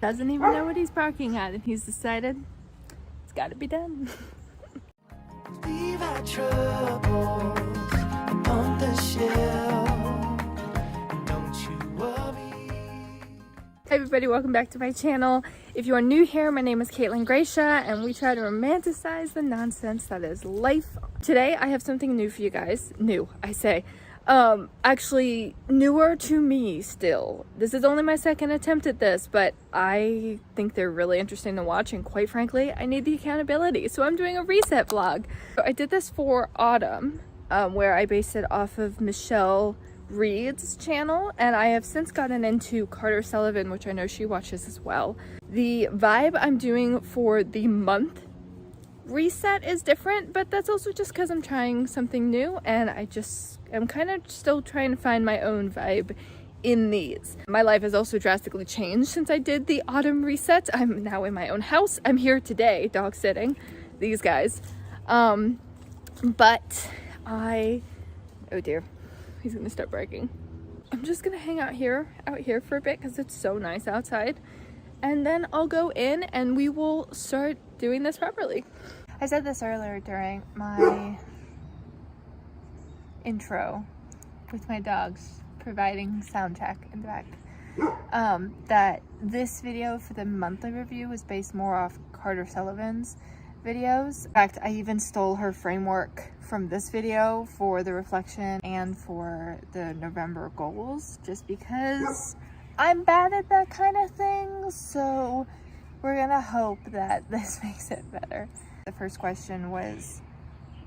Doesn't even know what he's barking at, and he's decided it's got to be done. Leave our troubles on the shelf. Don't you worry. Hey everybody, welcome back to my channel. If you are new here, my name is Caitlin Gracia, and we try to romanticize the nonsense that is life. Today I have something new for you guys. New, I say. Actually newer to me still. This is only my second attempt at this, but I think they're really interesting to watch, and quite frankly, I need the accountability. So I'm doing a reset vlog. So I did this for autumn, where I based it off of Michelle Reed's channel, and I have since gotten into Carter Sullivan, which I know she watches as well. The vibe I'm doing for the month reset is different, but that's also just because I'm trying something new, and I'm kind of still trying to find my own vibe in these. My life has also drastically changed since I did the autumn reset. I'm now in my own house. I'm here today dog sitting these guys, but oh dear, he's gonna start barking. I'm just gonna hang out here for a bit because it's so nice outside, and then I'll go in and we will start doing this properly. I said this earlier during my intro with my dogs providing sound check in the back, that this video for the monthly review was based more off Carter Sullivan's videos. In fact, I even stole her framework from this video for the reflection and for the November goals, just because I'm bad at that kind of thing. So we're gonna hope that this makes it better. The first question was,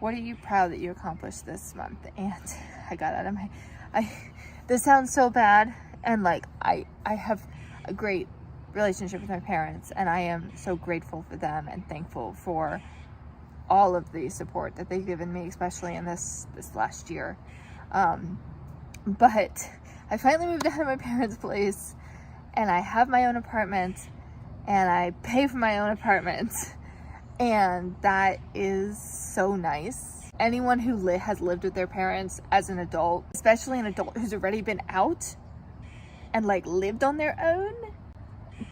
what are you proud that you accomplished this month? And I got out of this sounds so bad, and like I have a great relationship with my parents, and I am so grateful for them and thankful for all of the support that they've given me, especially in this last year. But I finally moved out of my parents' place, and I have my own apartment, and I pay for my own apartment, and that is so nice. Anyone who has lived with their parents as an adult, especially an adult who's already been out and like lived on their own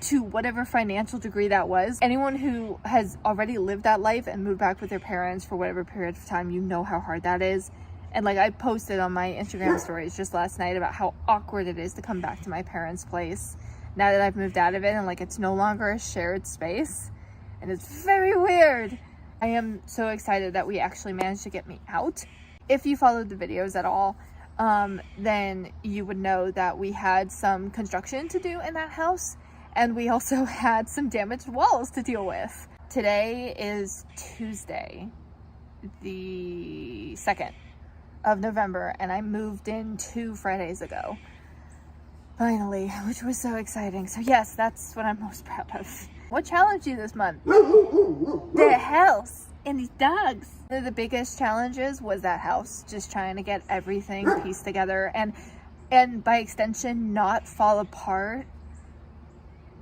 to whatever financial degree that was, anyone who has already lived that life and moved back with their parents for whatever period of time, you know how hard that is. And like I posted on my Instagram stories just last night about how awkward it is to come back to my parents' place now that I've moved out of it, and like it's no longer a shared space, and it's very weird. I am so excited that we actually managed to get me out. If you followed the videos at all, then you would know that we had some construction to do in that house, and we also had some damaged walls to deal with. Today is Tuesday, the 2nd of November, and I moved in 2 Fridays ago. Finally, which was so exciting. So yes, that's what I'm most proud of. What challenged you this month? The house and these dogs. One of the biggest challenges was that house, just trying to get everything pieced together and by extension not fall apart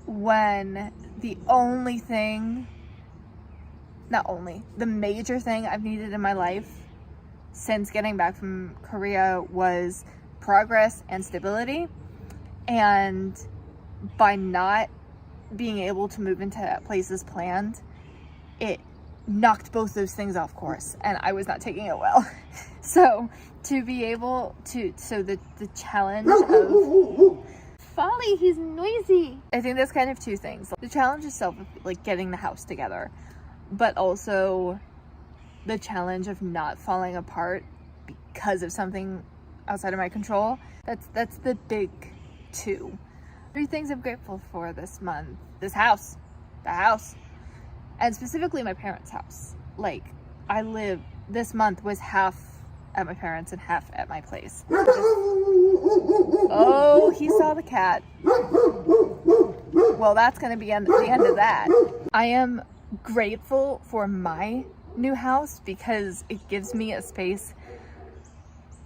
when the major thing I've needed in my life since getting back from Korea was progress and stability. And by not being able to move into places planned, it knocked both those things off course, and I was not taking it well. So to be able to, the challenge of Folly, he's noisy. I think that's kind of two things. The challenge itself of like getting the house together, but also the challenge of not falling apart because of something outside of my control. That's the big two. 3 things I'm grateful for this month. The house, and specifically my parents' house. Like, this month was half at my parents and half at my place. Oh, he saw the cat. Well, that's gonna be the end of that. I am grateful for my new house because it gives me a space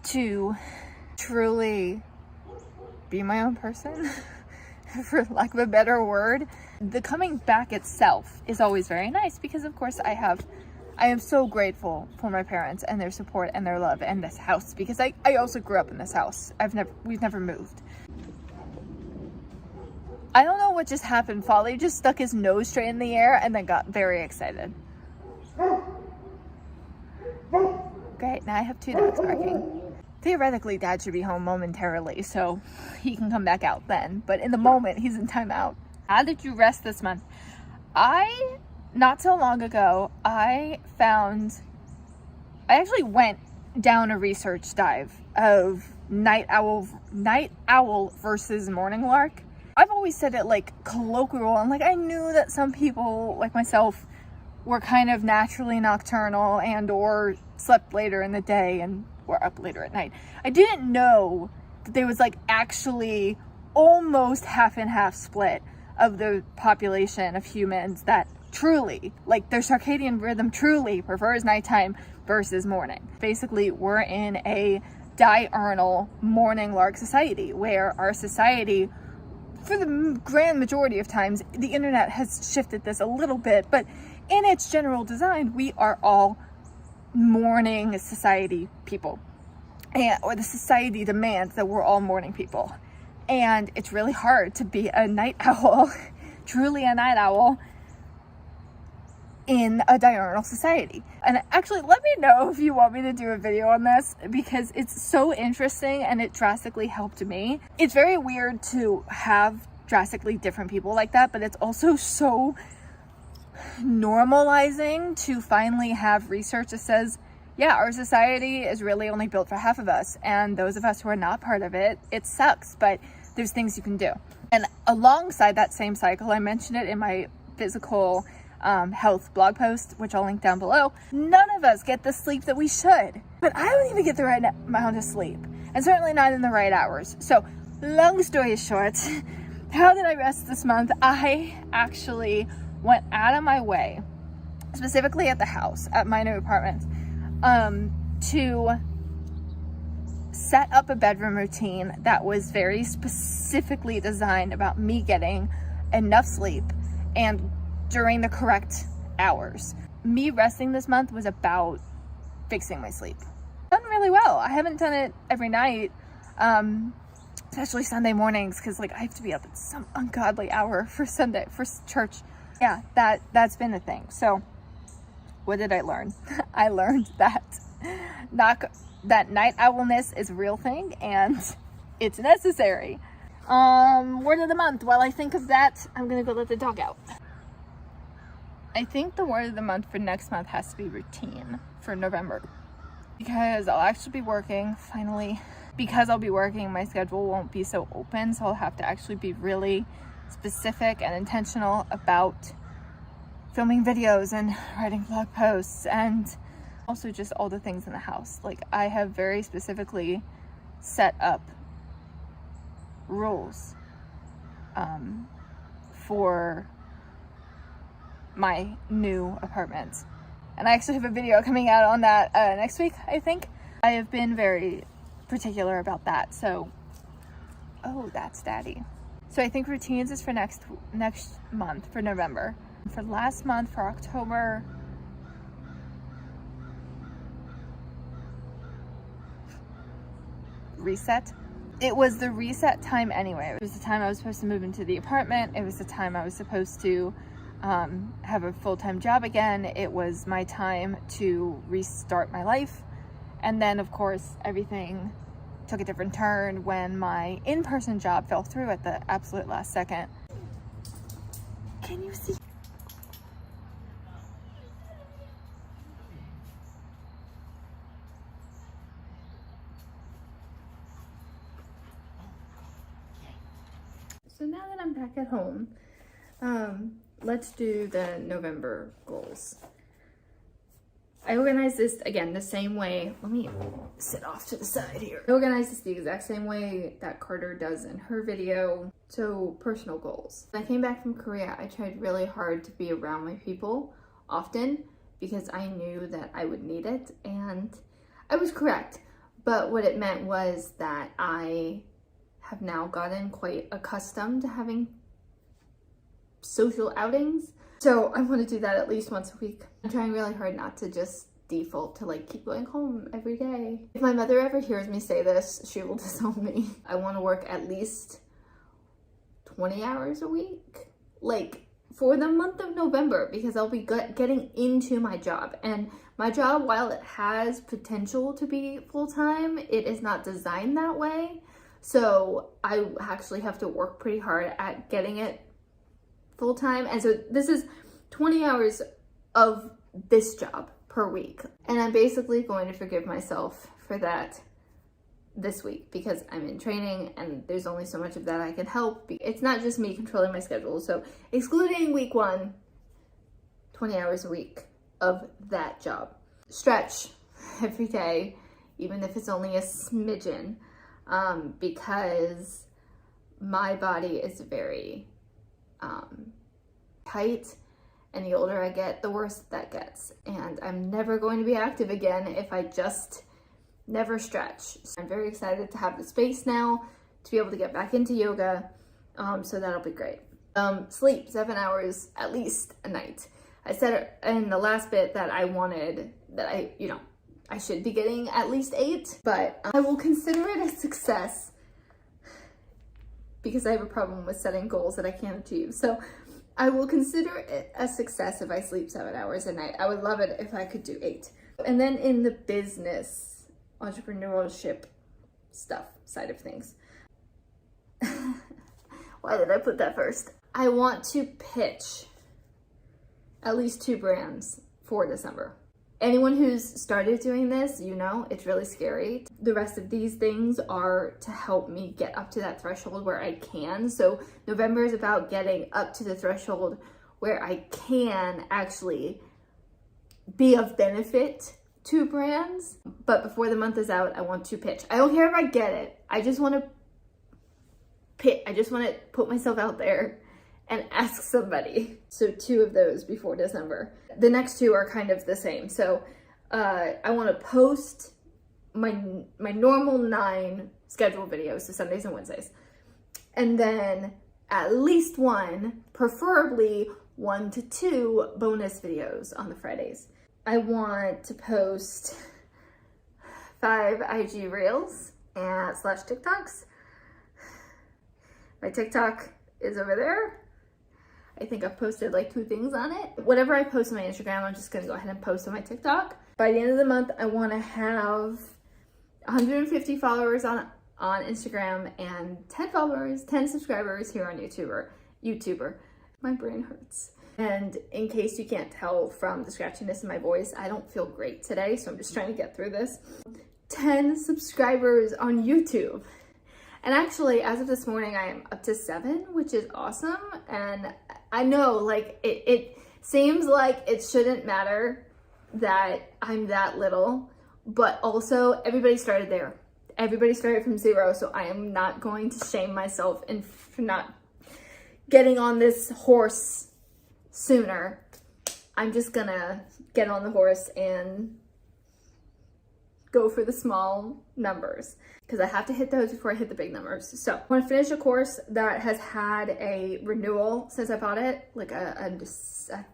to truly be my own person, for lack of a better word. The coming back itself is always very nice because of course I am so grateful for my parents and their support and their love and this house, because I also grew up in this house. We've never moved. I don't know what just happened. Folly just stuck his nose straight in the air and then got very excited. Great, now I have 2 dogs barking. Theoretically, Dad should be home momentarily, so he can come back out then. But in the moment, he's in timeout. How did you rest this month? Not so long ago, I actually went down a research dive of night owl versus morning lark. I've always said it like colloquial, and like I knew that some people like myself were kind of naturally nocturnal and or slept later in the day and were up later at night. I didn't know that there was like actually almost half and half split of the population of humans that truly, like their circadian rhythm truly prefers nighttime versus morning. Basically, we're in a diurnal morning lark society where our society, for the grand majority of times, the internet has shifted this a little bit, but in its general design, we are all morning society people, or the society demands that we're all morning people. And it's really hard to be a night owl, truly a night owl, in a diurnal society. And actually, let me know if you want me to do a video on this, because it's so interesting and it drastically helped me. It's very weird to have drastically different people like that, but it's also so normalizing to finally have research that says, yeah, our society is really only built for half of us, and those of us who are not part of it, it sucks, but there's things you can do. And alongside that same cycle, I mentioned it in my physical health blog post, which I'll link down below. None of us get the sleep that we should, but I don't even get the right amount of sleep, and certainly not in the right hours. So long story short, how did I rest this month? I actually went out of my way, specifically at the house, at my new apartment, to set up a bedroom routine that was very specifically designed about me getting enough sleep and during the correct hours. Me resting this month was about fixing my sleep. Done really well. I haven't done it every night, especially Sunday mornings, because like I have to be up at some ungodly hour for church. Yeah, that's been the thing. So what did I learn? I learned that night owlness is a real thing and it's necessary. Word of the month. While I think of that, I'm gonna go let the dog out. I think the word of the month for next month has to be routine for November, because I'll actually be working finally. Because I'll be working, my schedule won't be so open, so I'll have to actually be really specific and intentional about filming videos and writing blog posts, and also just all the things in the house. Like I have very specifically set up rules for my new apartment, and I actually have a video coming out on that next week, I think. I have been very particular about that. So, oh, that's Daddy. So I think routines is for next month, for November. For last month, for October, reset. It was the reset time anyway. It was the time I was supposed to move into the apartment. It was the time I was supposed to have a full-time job again. It was my time to restart my life. And then, of course, everything took a different turn when my in-person job fell through at the absolute last second. Can you see? So now that I'm back at home, let's do the November goals. I organized this, again, the same way. Let me sit off to the side here. I organized this the exact same way that Carter does in her video. So, personal goals. When I came back from Korea, I tried really hard to be around my people often because I knew that I would need it, and I was correct. But what it meant was that I have now gotten quite accustomed to having social outings. So I want to do that at least once a week. I'm trying really hard not to just default to like keep going home every day. If my mother ever hears me say this, she will disown me. I want to work at least 20 hours a week, like for the month of November, because I'll be getting into my job. And my job, while it has potential to be full-time, it is not designed that way. So I actually have to work pretty hard at getting it full-time. And so this is 20 hours of this job per week. And I'm basically going to forgive myself for that this week because I'm in training and there's only so much of that I can help. It's not just me controlling my schedule. So excluding week 1, 20 hours a week of that job. Stretch every day, even if it's only a smidgen, because my body is very tight, and the older I get, the worse that gets. And I'm never going to be active again if I just never stretch. So I'm very excited to have the space now to be able to get back into yoga. So that'll be great. Sleep 7 hours at least a night. I said in the last bit that I wanted that I should be getting at least 8, but I will consider it a success because I have a problem with setting goals that I can't achieve. So I will consider it a success if I sleep 7 hours a night. I would love it if I could do 8. And then in the business, entrepreneurship stuff side of things. Why did I put that first? I want to pitch at least 2 brands for December. Anyone who's started doing this, it's really scary. The rest of these things are to help me get up to that threshold where I can. So November is about getting up to the threshold where I can actually be of benefit to brands. But before the month is out, I want to pitch. I don't care if I get it. I just want to pitch. I just want to put myself out there and ask somebody. So 2 of those before December. The next 2 are kind of the same. So I want to post my normal 9 scheduled videos, so Sundays and Wednesdays. And then at least 1, preferably 1 to 2 bonus videos on the Fridays. I want to post 5 IG Reels and / TikToks. My TikTok is over there. I think I've posted like 2 things on it. Whatever I post on my Instagram, I'm just gonna go ahead and post on my TikTok. By the end of the month, I wanna have 150 followers on Instagram and 10 subscribers here on YouTuber. My brain hurts. And in case you can't tell from the scratchiness in my voice, I don't feel great today, so I'm just trying to get through this. 10 subscribers on YouTube. And actually, as of this morning, I am up to 7, which is awesome. And I know, like, it seems like it shouldn't matter that I'm that little, but also everybody started there. Everybody started from 0, so I am not going to shame myself for not getting on this horse sooner. I'm just gonna get on the horse and go for the small numbers because I have to hit those before I hit the big numbers. So I want to finish a course that has had a renewal since I bought it, like a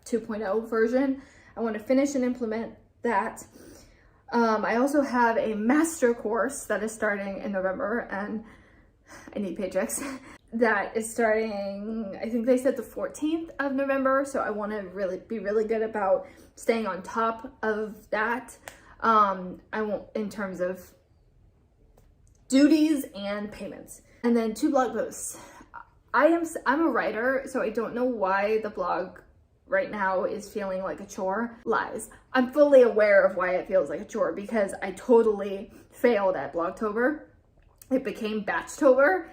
2.0 version. I want to finish and implement that. I also have a master course that is starting in November, and I need paychecks. That is starting, I think they said the 14th of November. So I want to be really good about staying on top of that. I won't, in terms of duties and payments. And then 2 blog posts. I'm a writer, so I don't know why the blog right now is feeling like a chore. Lies. I'm fully aware of why it feels like a chore because I totally failed at Blogtober. It became Batchtober,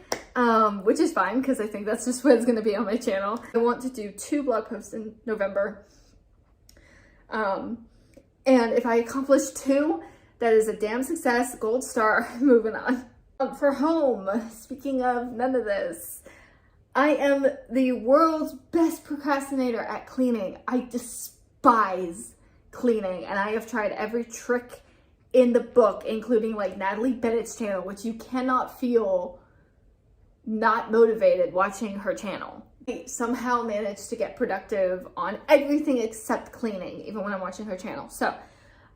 which is fine because I think that's just what it's going to be on my channel. I want to do 2 blog posts in November. And if I accomplish 2, that is a damn success, gold star, moving on. For home, speaking of none of this, I am the world's best procrastinator at cleaning. I despise cleaning, and I have tried every trick in the book, including like Natalie Bennett's channel, which you cannot feel not motivated watching her channel. I somehow managed to get productive on everything except cleaning, even when I'm watching her channel. So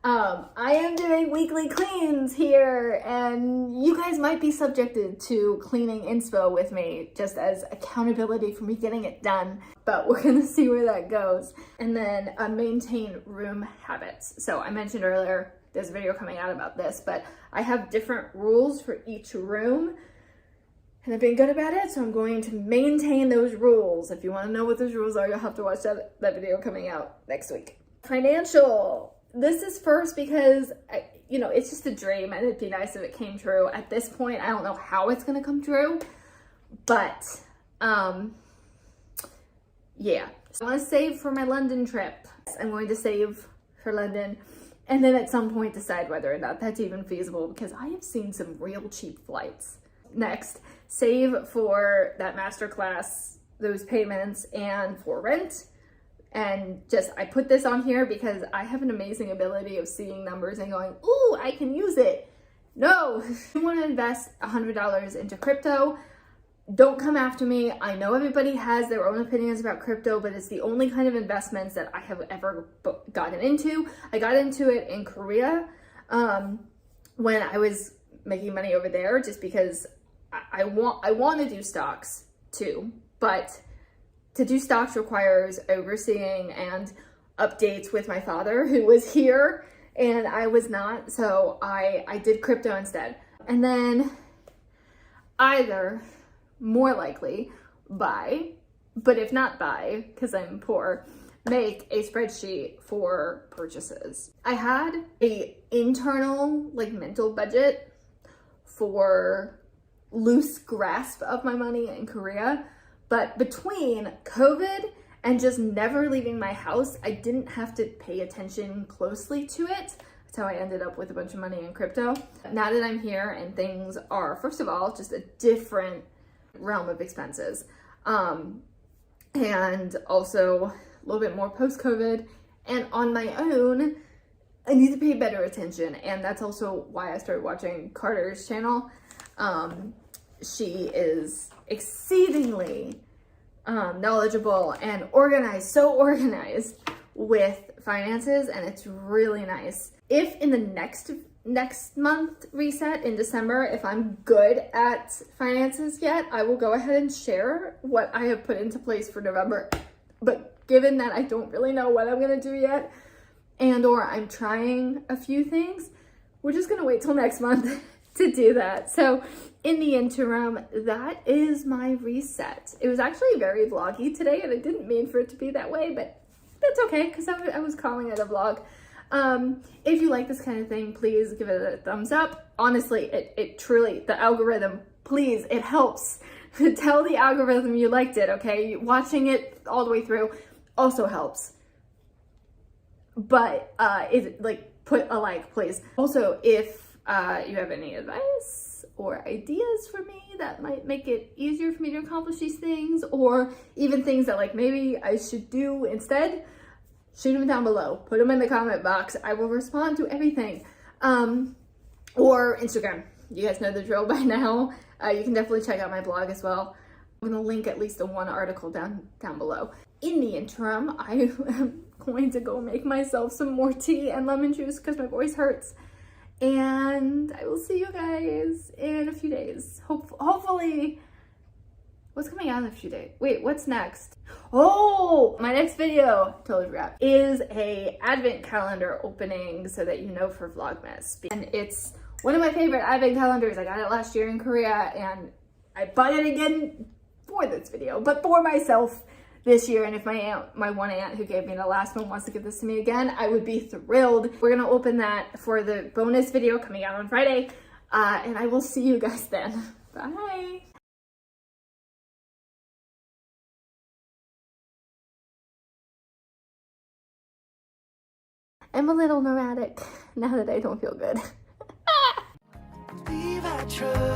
I am doing weekly cleans here, and you guys might be subjected to cleaning inspo with me just as accountability for me getting it done, but we're gonna see where that goes. And then maintain room habits. So I mentioned earlier, there's a video coming out about this, but I have different rules for each room, and I've been good about it, so I'm going to maintain those rules. If you want to know what those rules are, you'll have to watch that video coming out next week. Financial. This is first because, it's just a dream, and it'd be nice if it came true. At this point, I don't know how it's going to come true, but, yeah. So I want to save for my London trip. I'm going to save for London, and then at some point decide whether or not that's even feasible, because I have seen some real cheap flights. Next, save for that masterclass, those payments, and for rent. And I put this on here because I have an amazing ability of seeing numbers and going, ooh, I can use it. No, if you want to invest $100 into crypto, don't come after me. I know everybody has their own opinions about crypto, but it's the only kind of investments that I have ever gotten into. I got into it in Korea when I was making money over there, just because I want to do stocks too, but to do stocks requires overseeing and updates with my father, who was here and I was not. So I did crypto instead. And then either, more likely, buy, but if not buy, because I'm poor, make a spreadsheet for purchases. I had a internal, mental budget for loose grasp of my money in Korea. But between COVID and just never leaving my house, I didn't have to pay attention closely to it. That's how I ended up with a bunch of money in crypto. Now that I'm here and things are, first of all, just a different realm of expenses. And also a little bit more post-COVID. And on my own, I need to pay better attention. And that's also why I started watching Carter's channel. She is exceedingly knowledgeable and organized, so organized with finances, and it's really nice. If in the next month reset in December, if I'm good at finances yet, I will go ahead and share what I have put into place for November. But given that I don't really know what I'm gonna do yet, and or I'm trying a few things, we're just gonna wait till next month to do that. So in the interim, that is my reset. It was actually very vloggy today, and I didn't mean for it to be that way, but that's okay, because I was calling it a vlog. If you like this kind of thing, please give it a thumbs up. Honestly, it truly, the algorithm, please, it helps. Tell the algorithm you liked it, okay? Watching it all the way through also helps. But put a like, please. Also, if you have any advice or ideas for me that might make it easier for me to accomplish these things, or even things that maybe I should do instead, shoot them down below. Put them in the comment box. I will respond to everything. Or Instagram. You guys know the drill by now. You can definitely check out my blog as well. I'm gonna link at least the one article down below. In the interim, I am going to go make myself some more tea and lemon juice because my voice hurts. And I will see you guys in a few days. Hopefully, what's coming out in a few days? Wait, what's next? Oh, my next video, totally forgot, is a advent calendar opening so that you know for Vlogmas. And it's one of my favorite advent calendars. I got it last year in Korea, and I bought it again for this video, but for myself this year. And if my one aunt who gave me the last one wants to give this to me again, I would be thrilled. We're gonna open that for the bonus video coming out on Friday, and I will see you guys then. Bye. I'm a little neurotic now that I don't feel good. Leave our troubles